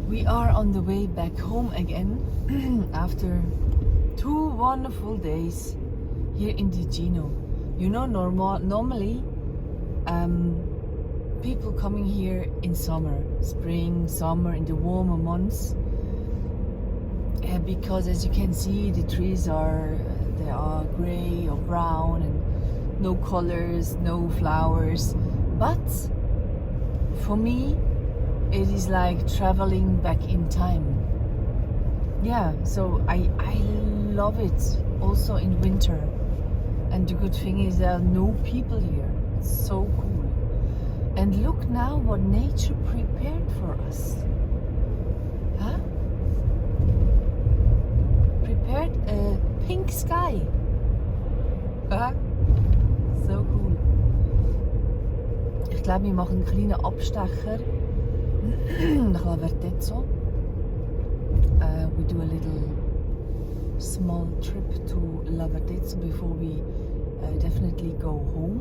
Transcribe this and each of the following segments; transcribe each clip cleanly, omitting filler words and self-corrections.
We are on the way back home again after 2 wonderful days here in Ticino. You know, normally people coming here in summer, spring, summer, in the warmer months, because as you can see, the trees are gray or brown and no colors, no flowers. But for me, it is like traveling back in time. Yeah, so I love it also in winter. And the good thing is there are no people here. It's so cool. And look now what nature prepared for us. Huh? Prepared a pink sky. Huh? So cool. Ich glaube, wir machen einen kleinen Abstecher nach Lavertezzo. We do a little small trip to Lavertezzo before we definitely go home,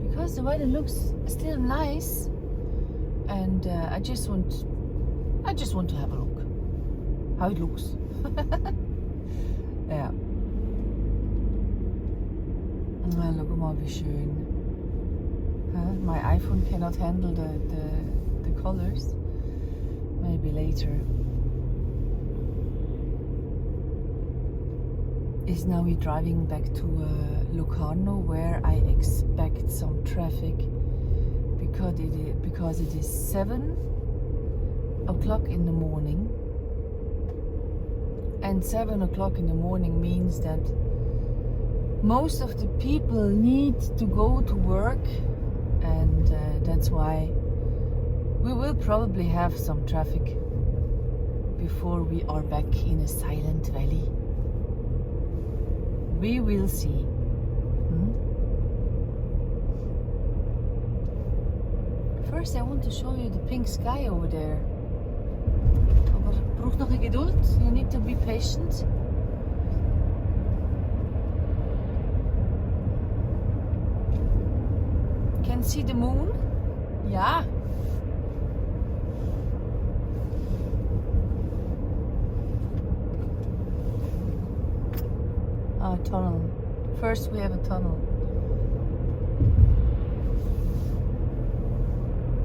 because the weather looks still nice, and I just want to have a look how it looks. Ja. Look mal, wie schön. My iPhone cannot handle the colors. Maybe later. Is now we're driving back to Locarno, where I expect some traffic because it is 7 o'clock in the morning, and 7 o'clock in the morning means that most of the people need to go to work, and that's why we will probably have some traffic before we are back in a silent valley. We will see. First I want to show you the pink sky over there. Aber braucht noch Geduld. You need to be patient. Can see the moon? Yeah. Tunnel. First we have a tunnel,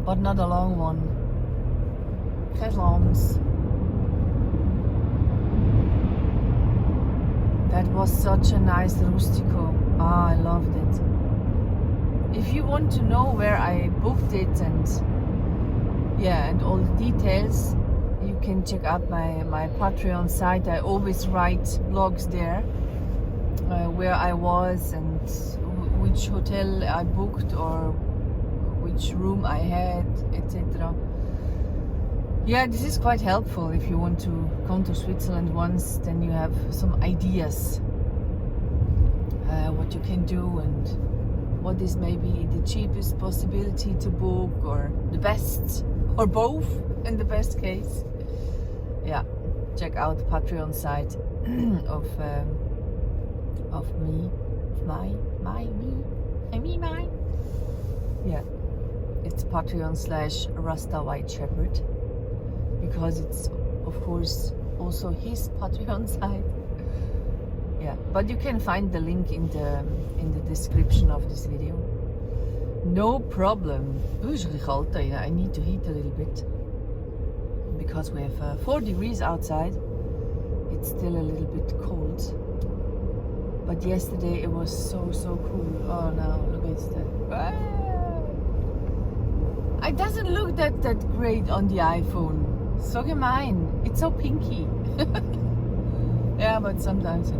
but not a long one. Ketlons. That was such a nice rustico. I loved it. If you want to know where I booked it and all the details, you can check out my Patreon site. I always write blogs there. Where I was and which hotel I booked or which room I had, etc. Yeah, this is quite helpful if you want to come to Switzerland once. Then you have some ideas what you can do and what is maybe the cheapest possibility to book, or the best, or both in the best case. Yeah, check out the Patreon site of me. Yeah, it's Patreon/Rasta White Shepherd, because it's of course also his Patreon site. Yeah, but you can find the link in the description of this video. No problem. It's really cold. I need to heat a little bit because we have 4 degrees outside. It's still a little bit cold. But yesterday it was so cool. Oh no, look at that. It doesn't look that great on the iPhone. So gemein. It's so pinky. Yeah, but sometimes,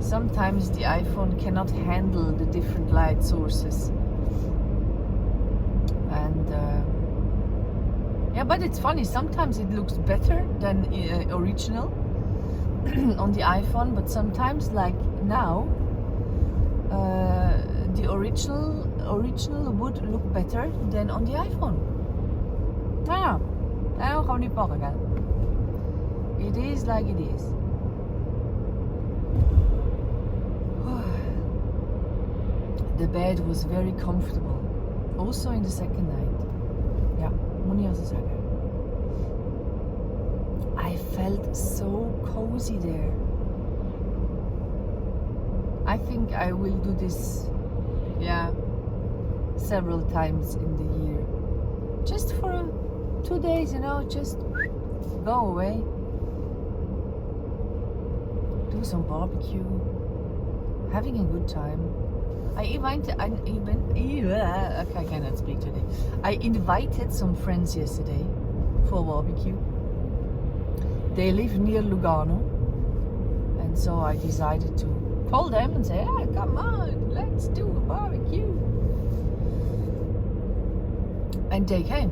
sometimes the iPhone cannot handle the different light sources. And yeah, but it's funny. Sometimes it looks better than original on the iPhone, but sometimes, like now, the original would look better than on the iPhone. Ah, I gaan we niet pakken, gaan. It is like it is. The bed was very comfortable, also in the second night. Ja, moet niet als zeggen. felt so cozy there. I think I will do this, several times in the year. Just for 2 days, just go away. Do some barbecue. Having a good time. I cannot speak today. I invited some friends yesterday for barbecue. They live near Lugano, and so I decided to call them and say, come on, let's do a barbecue. And they came.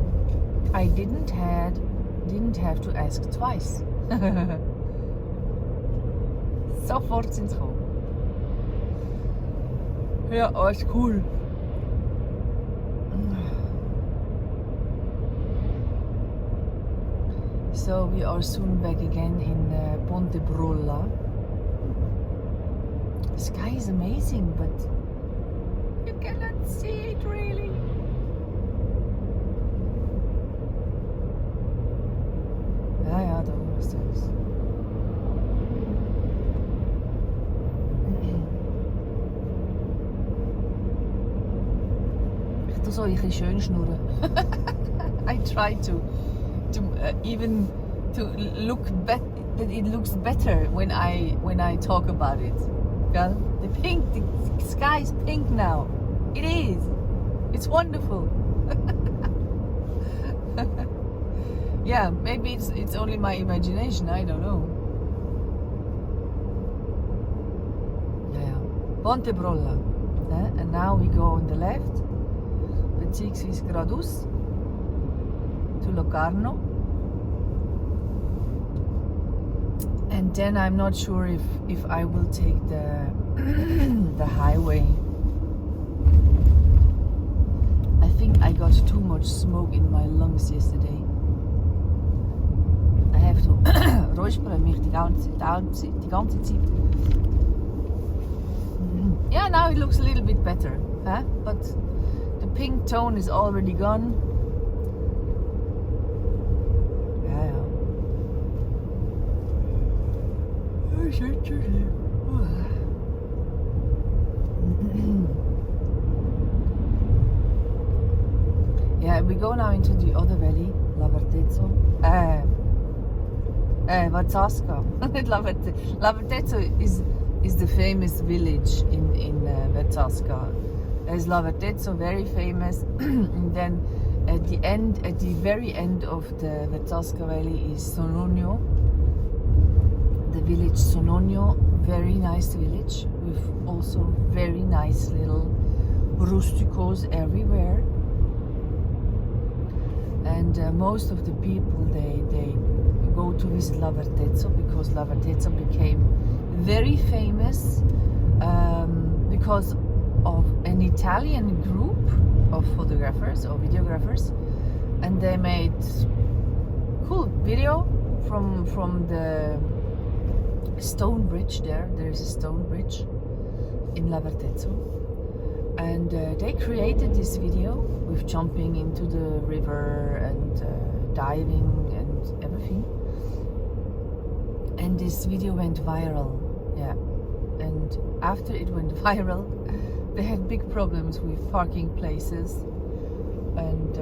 I didn't have to ask twice. Sofort sind sie gekommen. Ja, alles cool. So we are soon back again in Ponte Brolla. The sky is amazing, but you cannot see it really. Ja, da oben ist das. Ich tue so ein bisschen schön schnurren. I try to even to look that it looks better when I talk about it. Yeah? The sky is pink now. It is. It's wonderful. Yeah, maybe it's only my imagination. I don't know. Yeah. Ponte Brolla. And now we go on the left, beziehungsweise geradeaus to Locarno. And then I'm not sure if I will take the highway. I think I got too much smoke in my lungs yesterday. I have to räuspern mich die ganze Zeit. Yeah, now it looks a little bit better, but the pink tone is already gone. Yeah, we go now into the other valley, Lavertezzo. Verzasca. Lavertezzo is the famous village in Verzasca. There's Lavertezzo, very famous. And then at the very end of the Verzasca valley is Sononio. The village Sononio, very nice village with also very nice little rusticos everywhere. And most of the people they go to visit Lavertezzo because Lavertezzo became very famous because of an Italian group of photographers or videographers, and they made cool video from the stone bridge there. There's a stone bridge in Lavertezzo, and they created this video with jumping into the river and diving and everything. And this video went viral, yeah. And after it went viral, they had big problems with parking places, and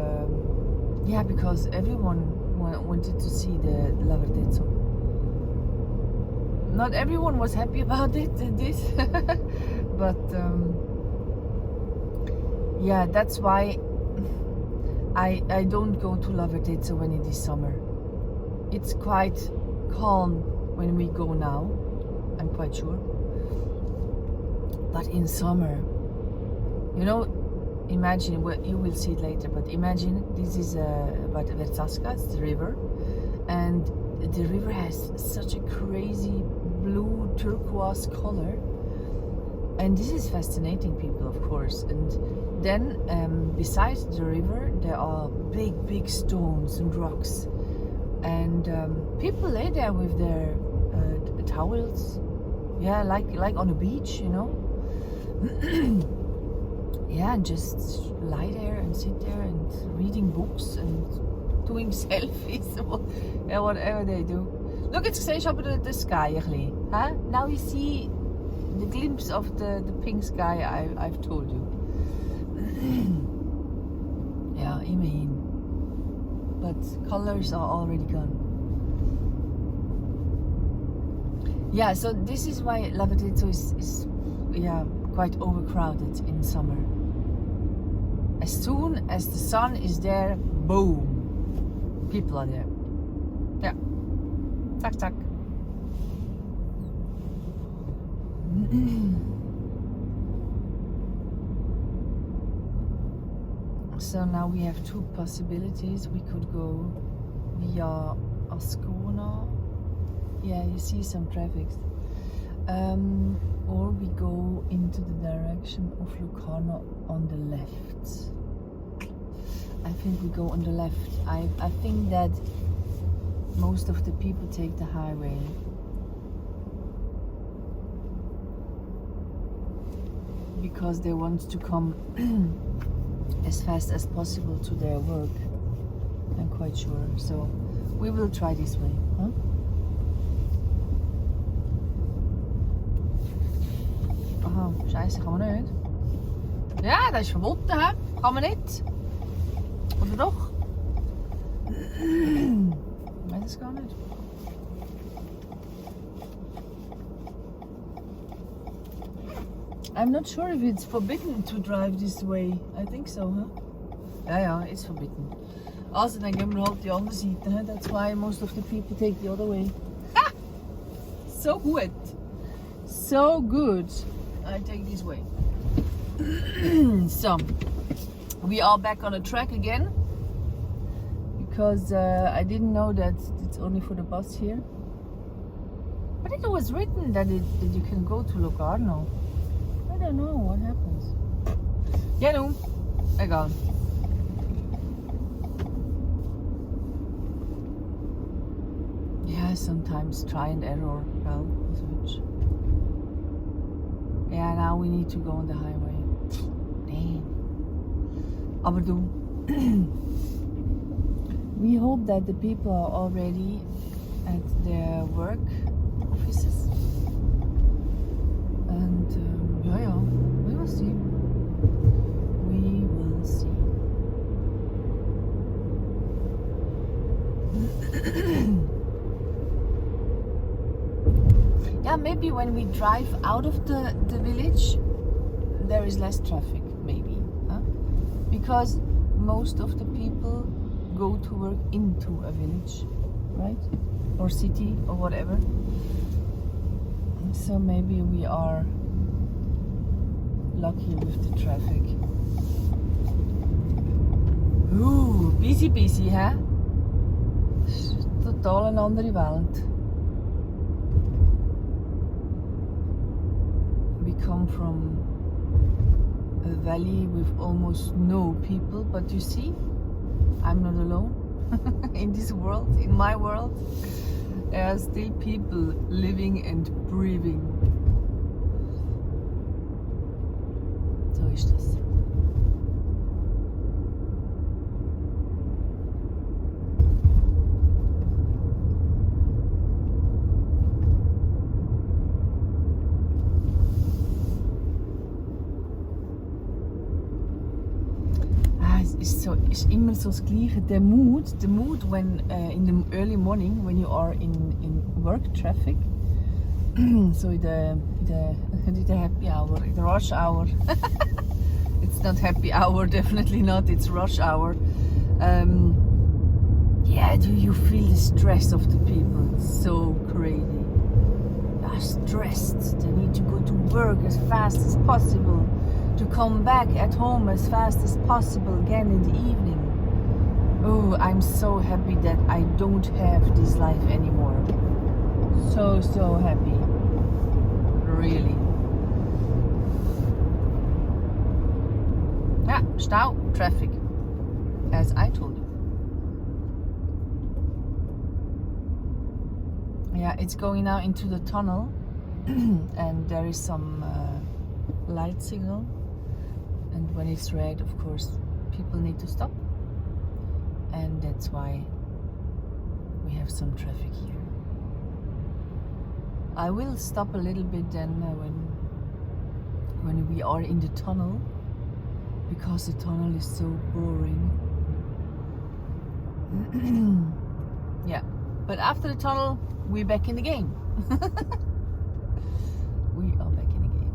yeah, because everyone wanted to see the Lavertezzo. Not everyone was happy about it, but yeah, that's why I don't go to Lavertezzo when it is summer. It's quite calm when we go now, I'm quite sure. But in summer, imagine, well, you will see it later, but imagine this is Verzasca, it's the river, and the river has such a crazy blue turquoise color, and this is fascinating people, of course. And then besides the river there are big stones and rocks, and people lay there with their towels, yeah, like on a beach, yeah, and just lie there and sit there and reading books and doing selfies, yeah, whatever they do. Look, jetzt siehst du aber the sky ein bisschen. Huh? Now you see the glimpse of the pink sky I've told you. Ja, immerhin. But colors are already gone. Yeah, so this is why Lavaredo is quite overcrowded in summer. As soon as the sun is there, boom, people are there. Yeah, tack tack. So now we have two possibilities. We could go via Ascona. Yeah, you see some traffic. Or we go into the direction of Locarno on the left. I think we go on the left. I think that most of the people take the highway. Because they want to come as fast as possible to their work. I'm quite sure. So we will try this way. Huh? Aha, scheiße, kann man nicht. Ja, das ist verboten, hä? Kann man nicht. Oder doch? Ich weiß es gar nicht. I'm not sure if it's forbidden to drive this way. I think so, huh? Ja, it's forbidden. Also, dann gehen wir halt die andere Seite. Huh? That's why most of the people take the other way. Ha! So good. So good. I take this way. So, we are back on the track again. Because I didn't know that it's only for the bus here. But it was written that you can go to Locarno. I don't know what happens. Ja, nu. Egal. Yeah, sometimes try and error. Well, switch. Yeah, now we need to go on the highway. Damn. Aber du. We hope that the people are already at their work offices. And we will see. We will see. Yeah, maybe when we drive out of the village, there is less traffic, maybe. Huh? Because most of the people go to work into a village, right? Or city, or whatever. So maybe we are lucky with the traffic. Ooh, busy, hè? Totaal een andere Welt. We come from a valley with almost no people, but you see, I'm not alone in this world, in my world. There are still people living and breathing. So ist das. It's immer so das Gleiche. The mood when in the early morning when you are in work traffic, so the happy hour, the rush hour. It's not happy hour, definitely not. It's rush hour. Yeah, do you feel the stress of the people? It's so crazy. They are stressed. They need to go to work as fast as possible, to come back at home as fast as possible again in the evening. Oh, I'm so happy that I don't have this life anymore. So happy. Really. Yeah, Stau, traffic. As I told you. Yeah, it's going now into the tunnel and there is some light signal. And when it's red, of course, people need to stop. And that's why we have some traffic here. I will stop a little bit then when we are in the tunnel, because the tunnel is so boring. Yeah, but after the tunnel we're back in the game. We are back in the game.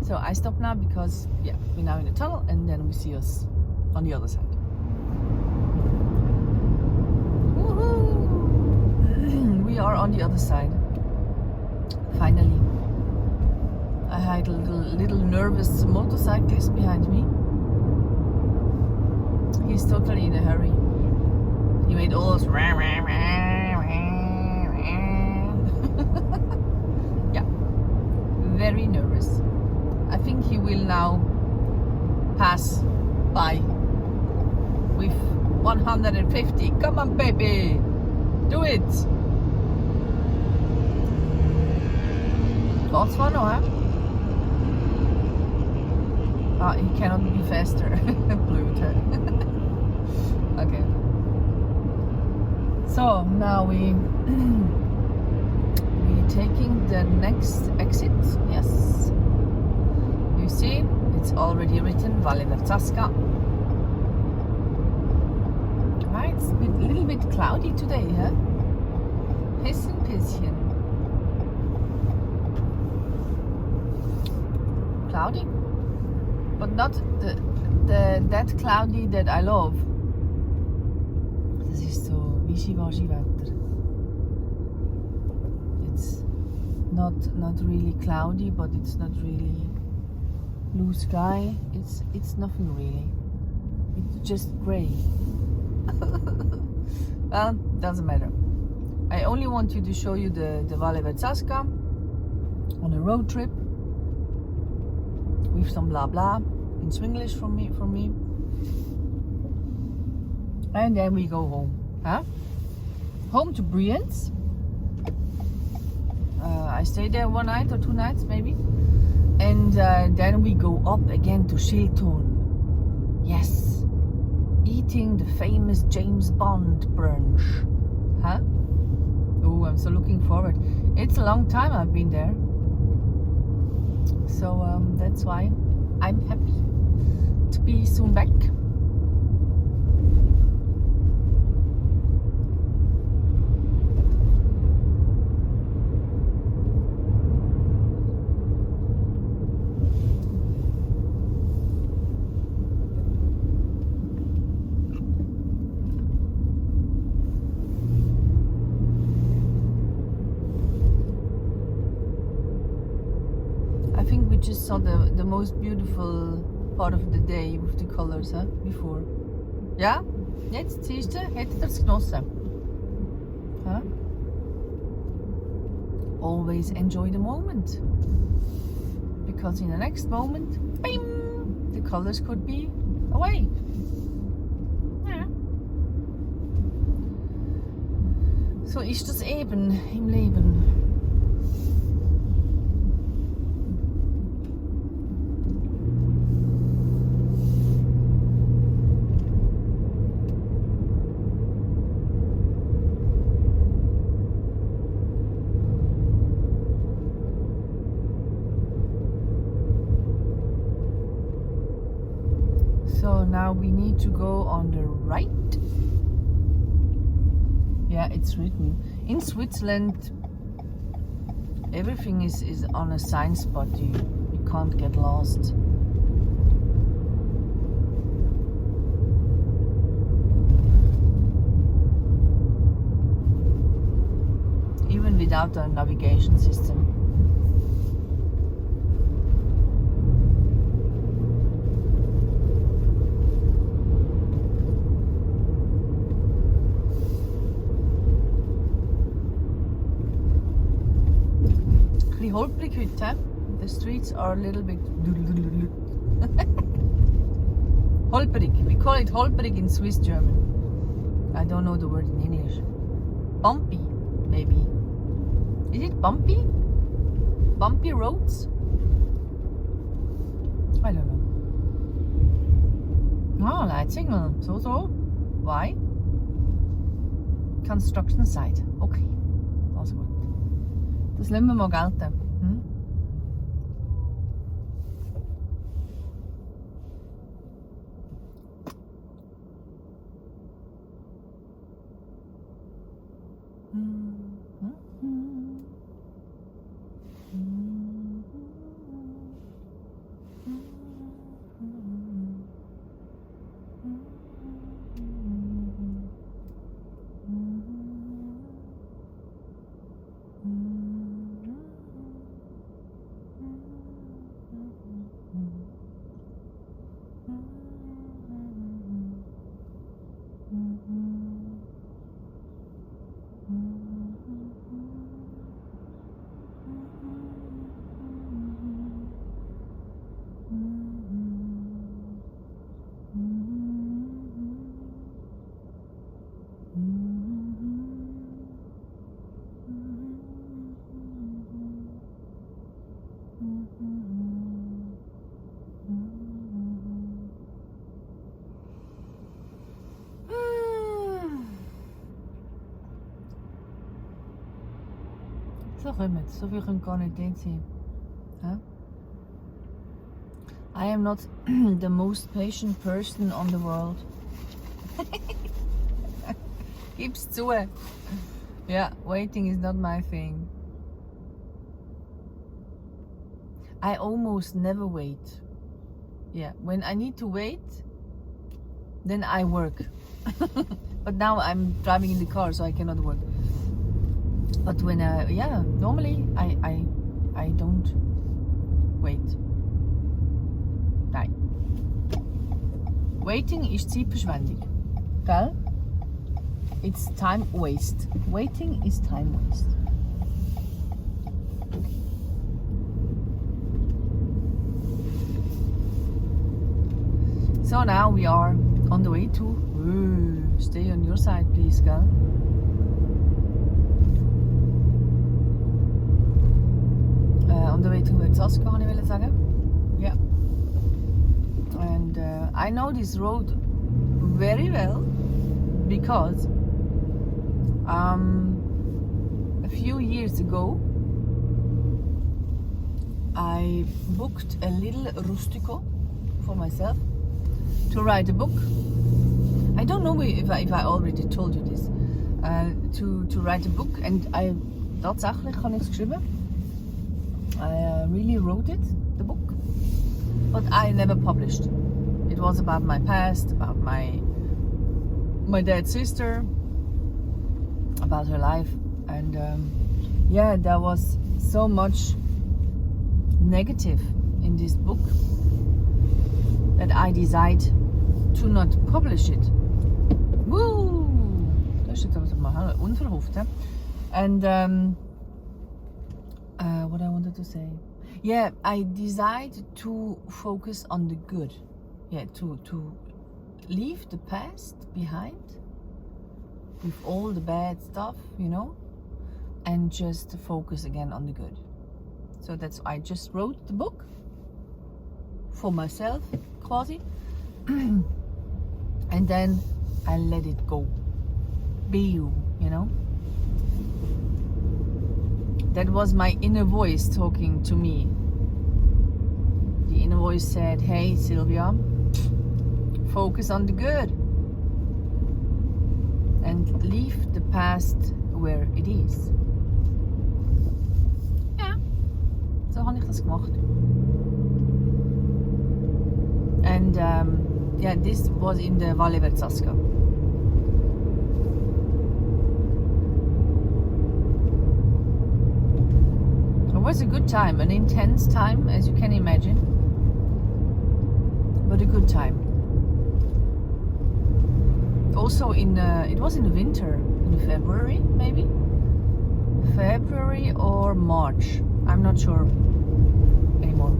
So I stop now because yeah, we're now in the tunnel, and then we see us on the other side. Woohoo! We are on the other side. Finally. I had a little nervous motorcyclist behind me. He's totally in a hurry. He made all those yeah, very nervous. I think he will now pass by with 150. Come on, baby, do it. Lots fun, huh? Ah, he cannot be faster. Blue turn. Okay. So now we're taking the next exit. Yes. You see, it's already written Valle Verzasca. Right, it's a little bit cloudy today, huh? Bisschen. Cloudy, but not that cloudy that I love. Das ist so wischiwaschi Wetter. It's not really cloudy, but it's not really blue sky. It's nothing really. It's just grey. Well, doesn't matter. I only want to show you the Valle Verzasca on a road trip with some blah blah in Swinglish from me. And then we go home, huh? Home to Brienz. I stayed there 1 night or 2 nights maybe, and then we go up again to Schilthorn. Yes, eating the famous James Bond brunch, huh? Oh, I'm so looking forward. It's a long time I've been there, so that's why I'm happy to be soon back. Just saw the most beautiful part of the day with the colors, huh? Before. Ja? Jetzt siehst du, hättet ihr es genossen. Huh? Always enjoy the moment. Because in the next moment, bing, the colors could be away. Ja. So ist das eben im Leben. So now we need to go on the right. Yeah, it's written. In Switzerland, everything is on a sign spot. You can't get lost. Even without a navigation system. Holprig heute. The streets are a little bit holprig. We call it holprig in Swiss German. I don't know the word in English. Bumpy, maybe. Is it bumpy? Bumpy roads? I don't know. Oh, Leitsignal. So. Why? Construction site. Okay. Also gut. Das lassen wir mal gelten. Hm? So kommen wir. So viel können gar nicht dort sein. Ja? I am not the most patient person on the world. Gib's zu. Yeah, waiting is not my thing. I almost never wait. Yeah, when I need to wait, then I work. But now I'm driving in the car, so I cannot work. But when normally I don't wait. Nein. Waiting is Zeitverschwendung. Gell? It's time waste. Waiting is time waste. So now we are on the way to stay on your side, please, girl. On the way to Verzaska, kann ich sagen. Yeah. And I know this road very well because a few years ago I booked a little rustico for myself to write a book. I don't know if I already told you this. To write a book, and I tatsächlich habe ich es geschrieben. I really wrote it, the book, but I never published. It was about my past, about my dad's sister, about her life, and there was so much negative in this book that I decided to not publish it. Woo! Das ist jetzt aber mal unverhofft, ja? And what I wanted to say, yeah, I decided to focus on the good, to leave the past behind with all the bad stuff, and just focus again on the good. So that's why I just wrote the book for myself, quasi, and then I let it go. Be you, That was my inner voice talking to me. The inner voice said, "Hey Sylvia, focus on the good and leave the past where it is." Ja, so habe ich das gemacht. And this was in the Valle Verzasca. It was a good time, an intense time, as you can imagine, but a good time. Also it was in the winter, in February maybe? February or March, I'm not sure anymore.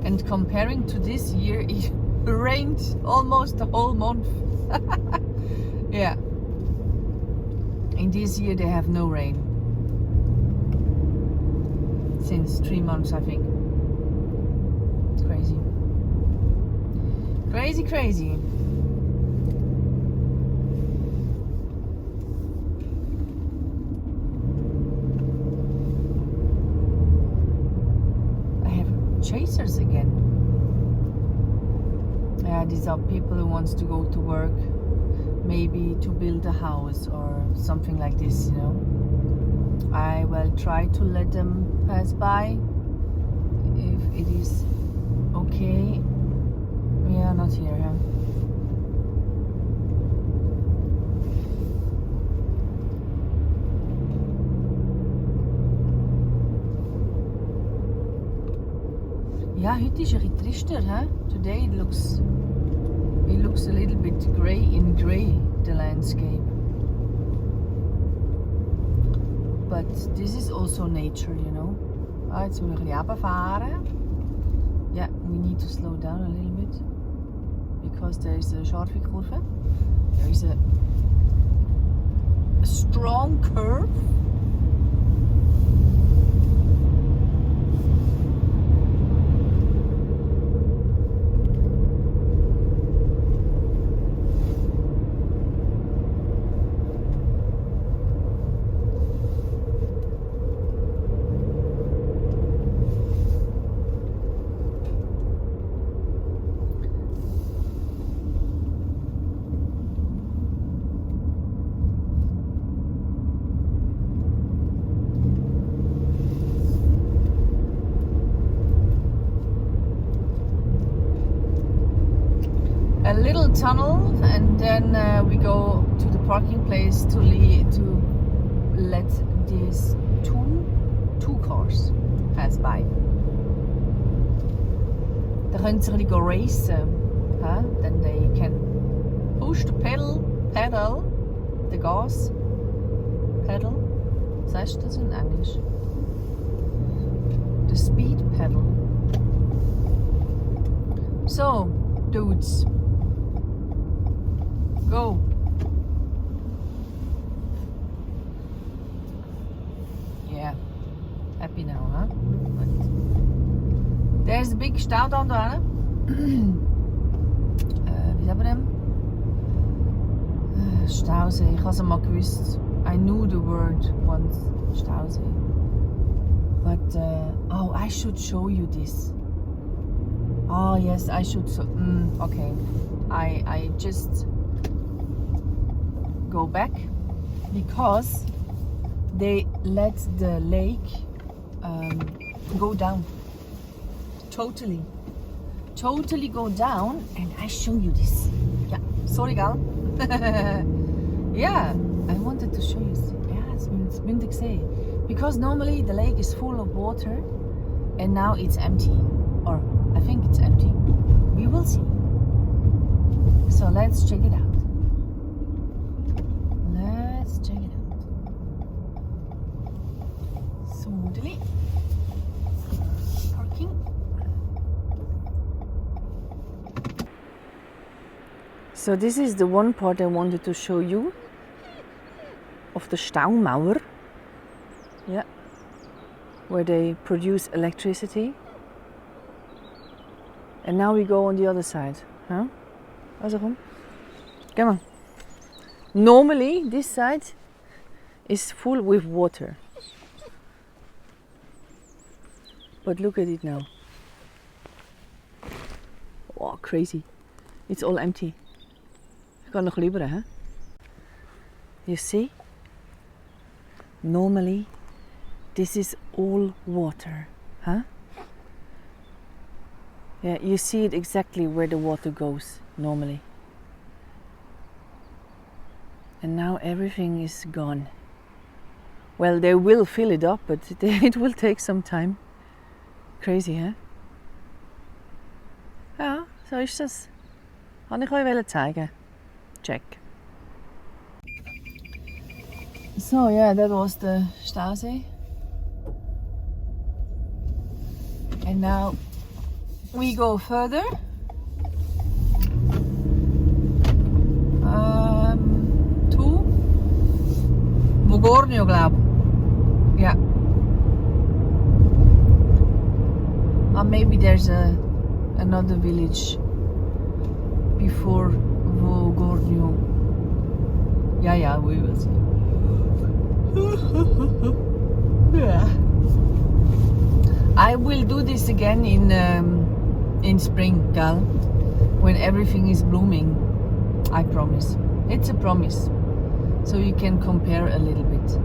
And comparing to this year, it rained almost the whole month. Yeah. In this year they have no rain. Since 3 months, I think. Crazy. Crazy, crazy. Yeah, these are people who wants to go to work, maybe to build a house or something like this, you know. I will try to let them pass by if it is okay. Yeah, not here, huh? Ja, heute ist ein bisschen trister, huh? Today it looks a little bit grey, the landscape. But this is also nature, you know. Jetzt müssen wir ein bisschen runterfahren. Yeah, we need to slow down a little bit because there is a scharfe Kurve. There is a strong curve. A little tunnel, and then we go to the parking place to let these two cars pass by. Da können sie really go racen, huh? Then they can push the pedal, the gas pedal. Sagst du das in Englisch? The speed pedal. So, dudes. Go. Yeah. Happy now, huh? But there's a big Stau da wie sagen wir dem? Stausee. Ich habe es mal gewusst. I knew the word once. Stausee. But, oh, I should show you this. Oh, yes, I should. Okay. I just go back because they let the lake go down totally go down, and I show you this. Yeah, sorry gal. Yeah, I wanted to show you. Yeah, it's mündig say, because normally the lake is full of water and now it's empty, or I think it's empty. We will see. So let's check it out. Check it out. Smoothly. Parking. So this is the one part I wanted to show you of the Staumauer. Yeah. Where they produce electricity. And now we go on the other side. Huh? Also komm. Come on. Normally, this side is full with water. But look at it now. Wow, crazy. It's all empty. Ik kan nog liever, hè? You see? Normally, this is all water. Huh? Yeah, you see it exactly where the water goes, normally. And now everything is gone. Well, they will fill it up, but it will take some time. Crazy, huh? Ja, so ist das. Wollte ich euch zeigen. Check. So yeah, that was the Stausee. And now we go further. Vogornio, glaube ich. Yeah. Maybe there's another village before Vogornio. Yeah, we will see. Yeah. I will do this again in spring, gal. when everything is blooming. I promise. It's a promise. So you can compare a little bit.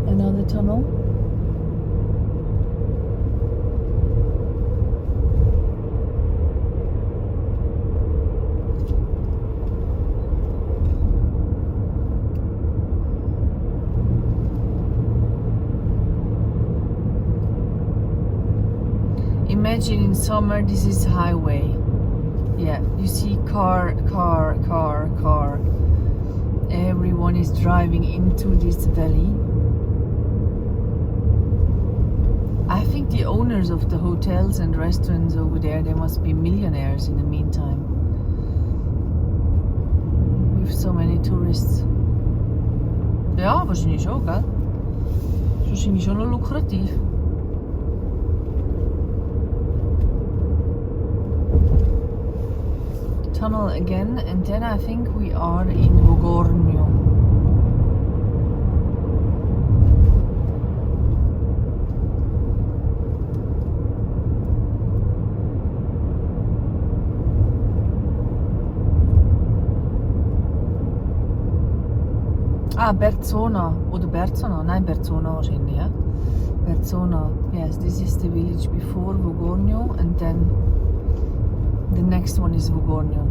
Another tunnel. Imagine in summer this is highway. Yeah, you see car. Everyone is driving into this valley. I think the owners of the hotels and restaurants over there, they must be millionaires in the meantime. With so many tourists. Ja, wahrscheinlich schon, gell? Das ist wahrscheinlich schon noch lukrativ. Tunnel again, and then I think we are in Vogorno. Ah, Berzona oder Berzona, nein, Berzona wahrscheinlich, ja. Berzona, yes, this is the village before Vogorno, and then the next one is Vogorno.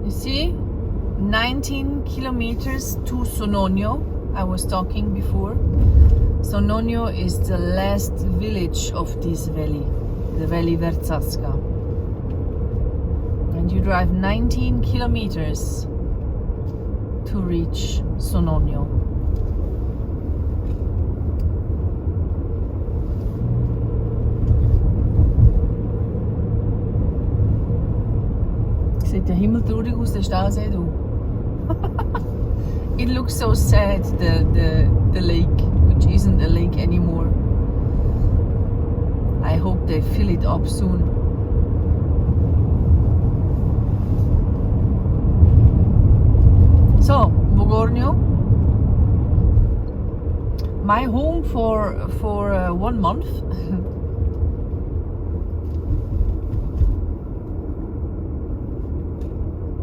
You see, 19 kilometers to Sononio. I was talking before. Sononio is the last village of this valley, the Valley Verzasca. And you drive 19 kilometers to reach Sononio. Sieht der Himmel traurig aus, der Stausee, du. It looks so sad, the lake, which isn't a lake anymore. I hope they fill it up soon. So, Vogorno. My home for 1 month.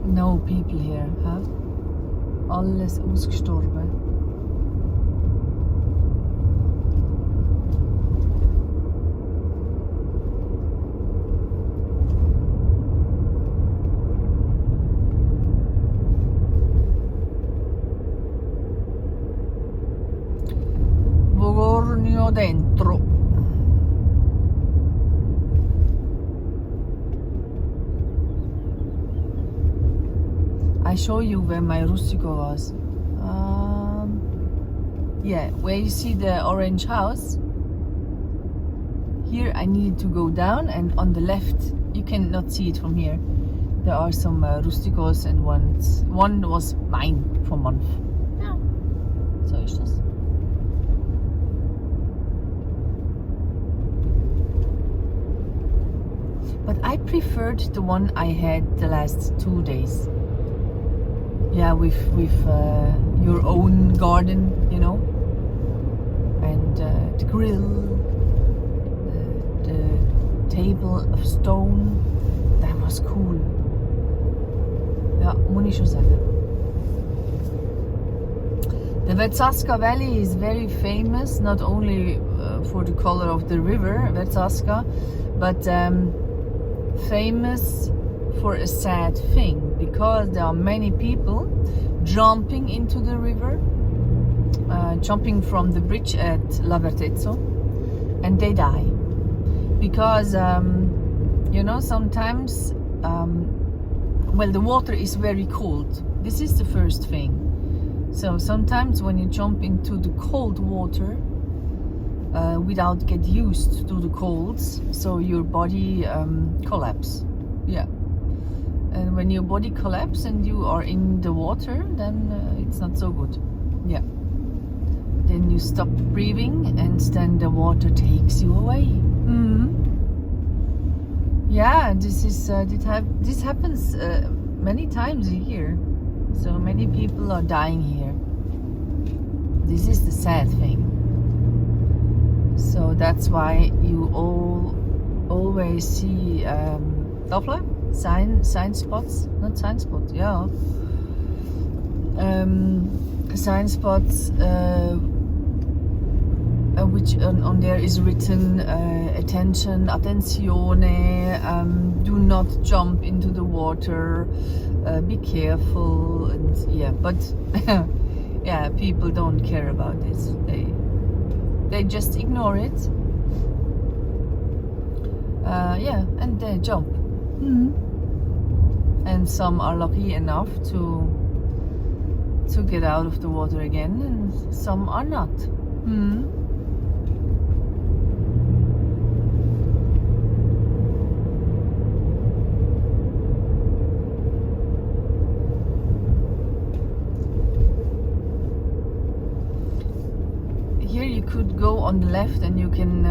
No people here, huh? Alles ausgestorben. Vogorno dentro. I show you where my Rustico was. Yeah, where you see the orange house. Here I needed to go down, and on the left, you cannot see it from here. There are some Rusticos, and one was mine for a month. Ja, so ist das. But I preferred the one I had the last 2 days. Yeah, with your own garden, you know. the grill, the table of stone. That was cool. Ja, muss ich schon sagen. The Vetsaska Valley is very famous, not only for the color of the river, Vetsaska, but famous for a sad thing, because there are many people jumping into the river, jumping from the bridge at Lavertezzo, and they die. Because, you know, sometimes, well, the water is very cold. This is the first thing. So sometimes when you jump into the cold water without get used to the colds, so your body collapse. Yeah. And when your body collapse and you are in the water, then it's not so good. Yeah. Then you stop breathing and then the water takes you away. Yeah, this happens many times a year. So many people are dying here. This is the sad thing. So that's why you always see Doppler sign spots, not sign spots, yeah. Sign spots which on there is written attention, attenzione, do not jump into the water, be careful, and yeah, but yeah, people don't care about this. They just ignore it. Yeah, and they jump. And some are lucky enough to get out of the water again, and some are not. Here you could go on the left and you can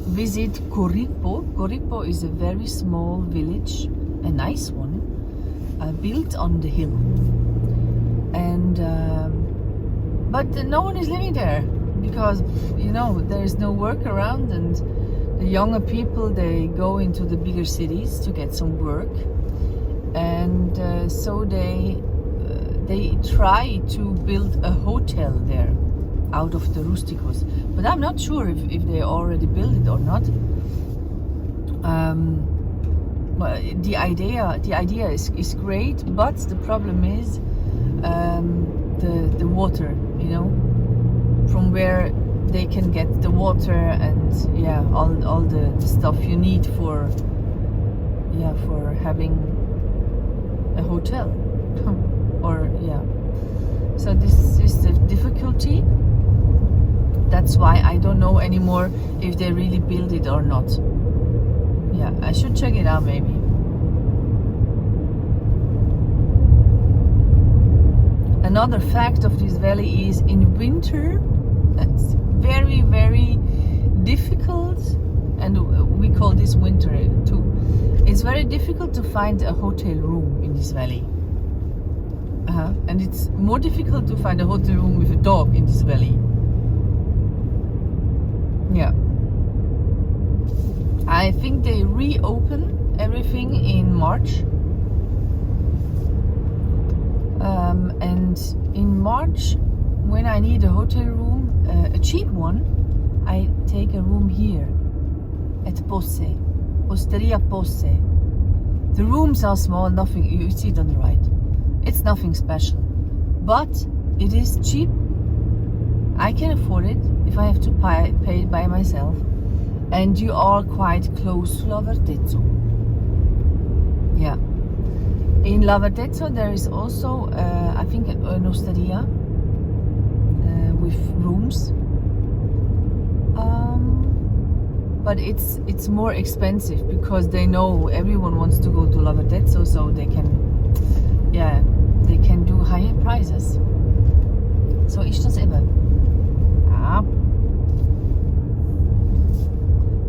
visit Corippo. Corippo is a very small village, a nice one, built on the hill. And but no one is living there because, you know, there is no work around, and the younger people, they go into the bigger cities to get some work, and so they try to build a hotel there out of the rusticos, but I'm not sure if they already built it or not. Well, the idea is great, but the problem is the water, you know, from where they can get the water and yeah, all the stuff you need for having a hotel or yeah. So this is the difficulty. That's why I don't know anymore if they really build it or not. Yeah, I should check it out maybe. Another fact of this valley is in winter it's very, very difficult, and we call this winter too. It's very difficult to find a hotel room in this valley. And it's more difficult to find a hotel room with a dog in this valley. Yeah. I think they reopen everything in March. And in March, when I need a hotel room, a cheap one, I take a room here at Posse, Osteria Posse. The rooms are small, nothing, you see it on the right. It's nothing special, but it is cheap. I can afford it if I have to pay it by myself. And you are quite close to Lavertezzo. Yeah. In Lavertezzo there is also, I think, an osteria with rooms. But it's more expensive because they know everyone wants to go to Lavertezzo, so they can do higher prices. So ist das eben. Ja.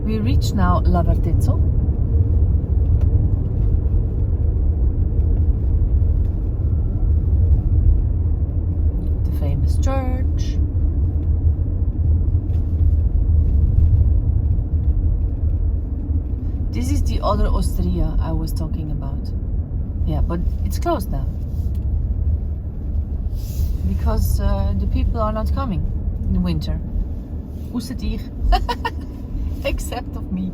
We reach now Lavertezzo. The famous church. other osteria I was talking about. Yeah, but it's closed now. Because the people are not coming in the winter. Außer dich. Except of me.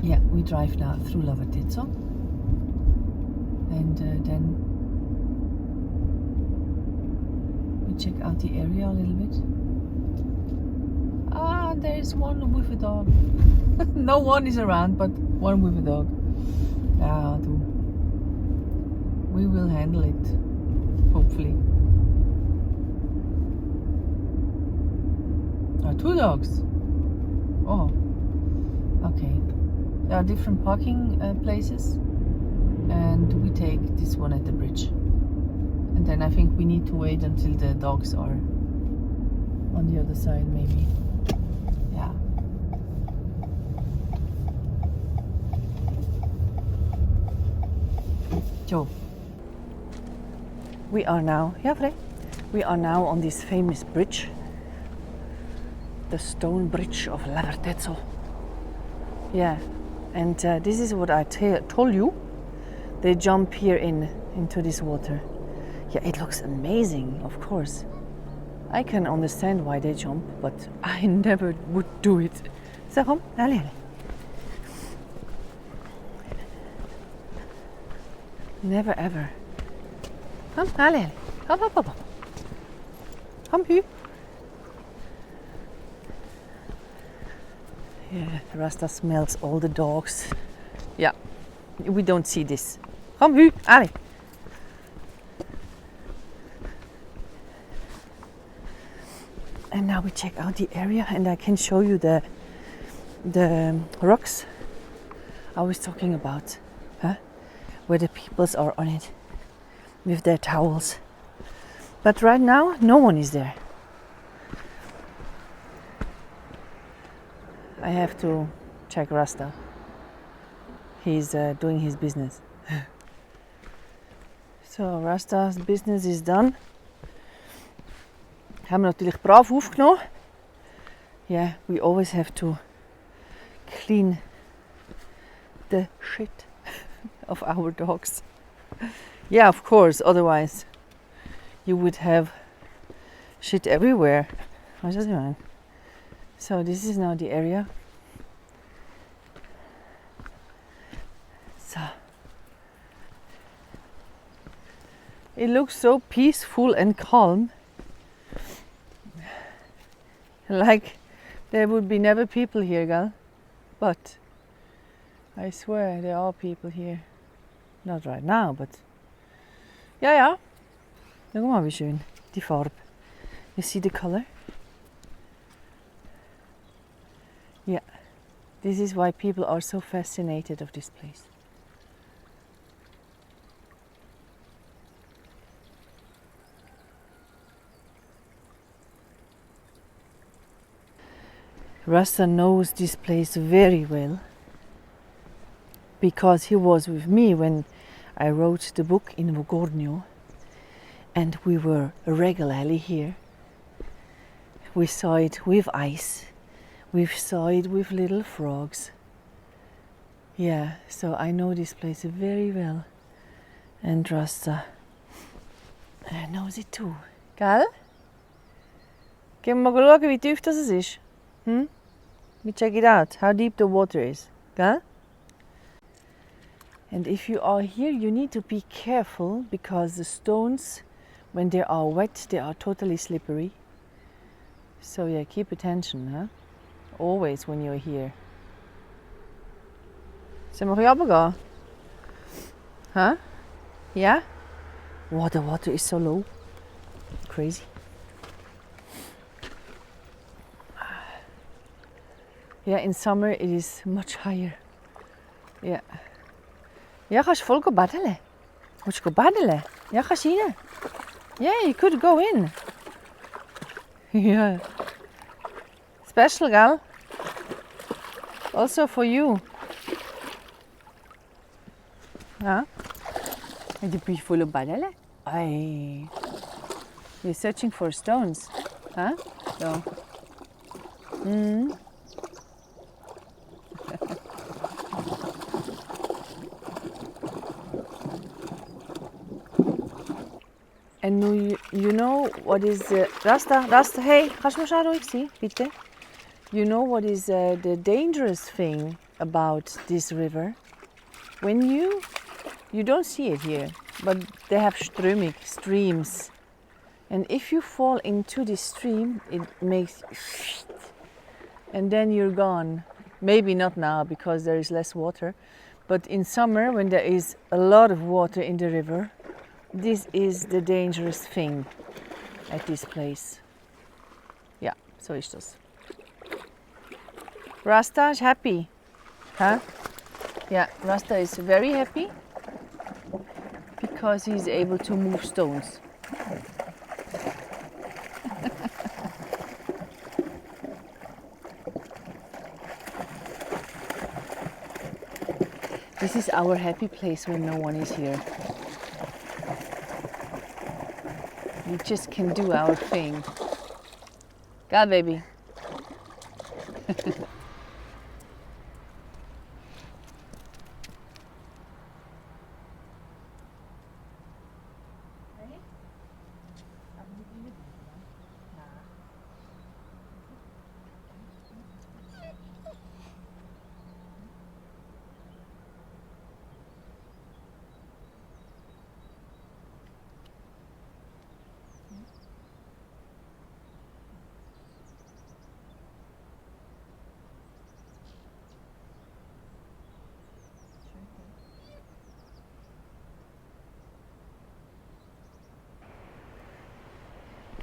Yeah, we drive now through Lavertezzo. And then we check out the area a little bit. Ah, there is one with a dog. No one is around, but one with a dog. Yeah, we will handle it, hopefully. Two dogs. Oh, okay. There are different parking places, and we take this one at the bridge. And then I think we need to wait until the dogs are on the other side, maybe. Yeah. So we are now, we are now on this famous bridge, the stone bridge of Lavertezzo. Yeah, and this is what I told you. They jump here into this water. Yeah, it looks amazing, of course. I can understand why they jump, but I never would do it. So kom, allez. Never ever. Kom, allez. Hop. Kom, hu. Yeah, Rasta smells all the dogs. Yeah, we don't see this. Kom, hu, allez. And now we check out the area, and I can show you the rocks I was talking about, where the peoples are on it with their towels. But right now, no one is there. I have to check Rasta. He's doing his business. So Rasta's business is done. Haben wir natürlich brav aufgenommen. Yeah, we always have to clean the shit of our dogs. Yeah, of course, otherwise you would have shit everywhere. So this is now the area. So it looks so peaceful and calm. Like there would be never people here, girl. But I swear there are people here. Not right now, but ja. Schau mal, wie schön die Farbe. You see the color? Yeah. This is why people are so fascinated of this place. Rasta knows this place very well because he was with me when I wrote the book in Vogornio, and we were regularly here. We saw it with ice, we saw it with little frogs. Yeah, so I know this place very well, and Rasta knows it too. Gell? Gehen wir mal schauen, wie tief das ist. We check it out, how deep the water is. Huh? And if you are here, you need to be careful because the stones, when they are wet, they are totally slippery. So yeah, keep attention, huh? Always when you're here. Sollen wir runtergehen? Huh? Yeah? Wow, the water is so low. Crazy. Yeah, in summer it is much higher. Yeah. Ja, kannst voll baden. Willst du baden? Ja, kannst rein. Yeah, you could go in. Yeah. Special, gell? Also for you. Huh? Du bist voll baden. Ay. You're searching for stones. Huh? So. And you know what is... Rasta, hey, kannst du mal schnell ruhig sein, bitte? You know what is the dangerous thing about this river? When you don't see it here, but they have streams. And if you fall into this stream, it makes... And then you're gone. Maybe not now, because there is less water. But in summer, when there is a lot of water in the river, this is the dangerous thing at this place. Ja, so ist das. Rasta is happy. Huh? Yeah, Rasta is very happy because he's able to move stones. This is our happy place when no one is here. We just can do our thing. God, baby.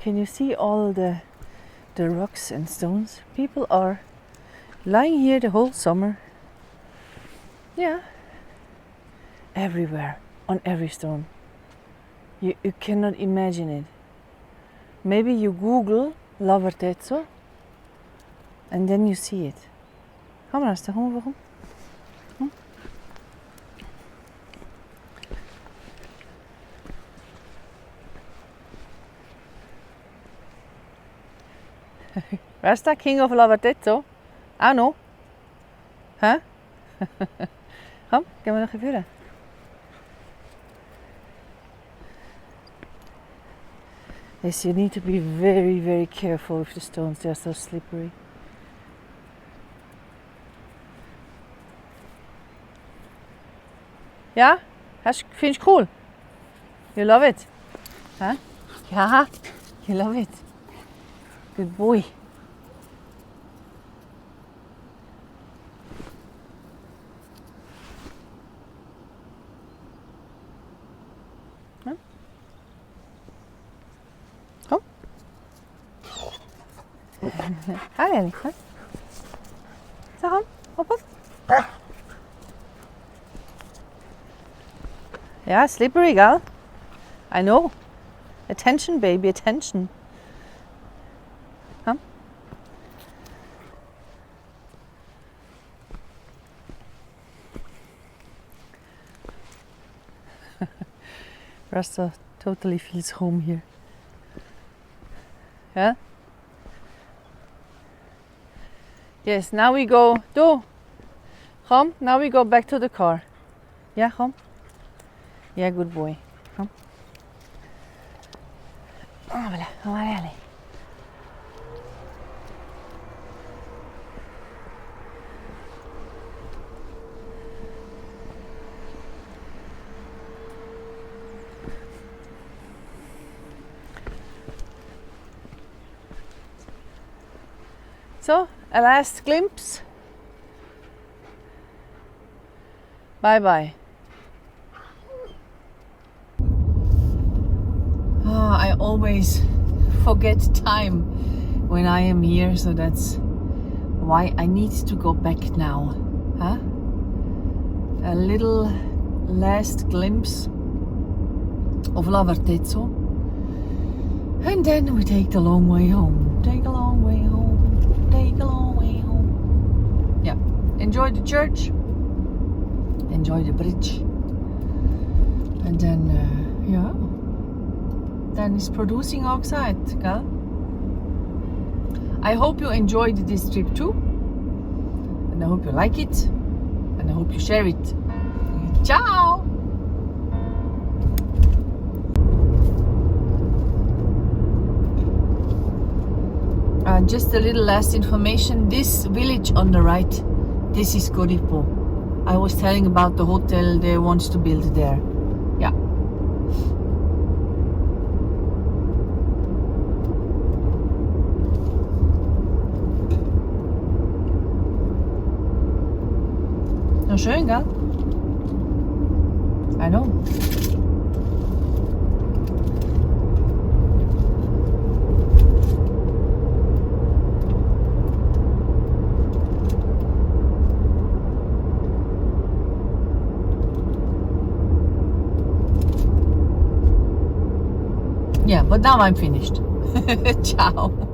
Can you see all the rocks and stones? People are lying here the whole summer. Yeah. Everywhere, on every stone. You cannot imagine it. Maybe you Google Lavartezzo and then you see it. Kom maar, sta gewoon waarom? Rasta, king of Lavartezzo? Ah, no? Huh? Kom, kan we nog gebeuren? Yes, you need to be very, very careful with the stones. They are so slippery. Ja? Vind je cool? You love it? Huh? Ja, you love it. Good boy. Huh? Kom. Ga Lily. Huh? Zo, kom. Op. Yeah, slippery, girl. I know. Attention, baby, attention. Come. Rasta totally feels home here. Yeah? Yes, now we go. Come, now we go back to the car. Yeah, come. Yeah, good boy. Come. Oh, voilà, on va aller. So, a last glimpse. Bye bye. I always forget time when I am here, so that's why I need to go back now. Huh? A little last glimpse of Lavartezzo, and then we take the long way home. Take a long way home. Take a long way home. Yeah. Enjoy the church. Enjoy the bridge. And then, yeah. Then it's producing outside, gell? I hope you enjoyed this trip too. And I hope you like it. And I hope you share it. Ciao! just a little last information. This village on the right, this is Goripo. I was telling about the hotel they want to build there. Yeah. Na schön, gell? I know. Yeah, but now I'm finished. Ciao.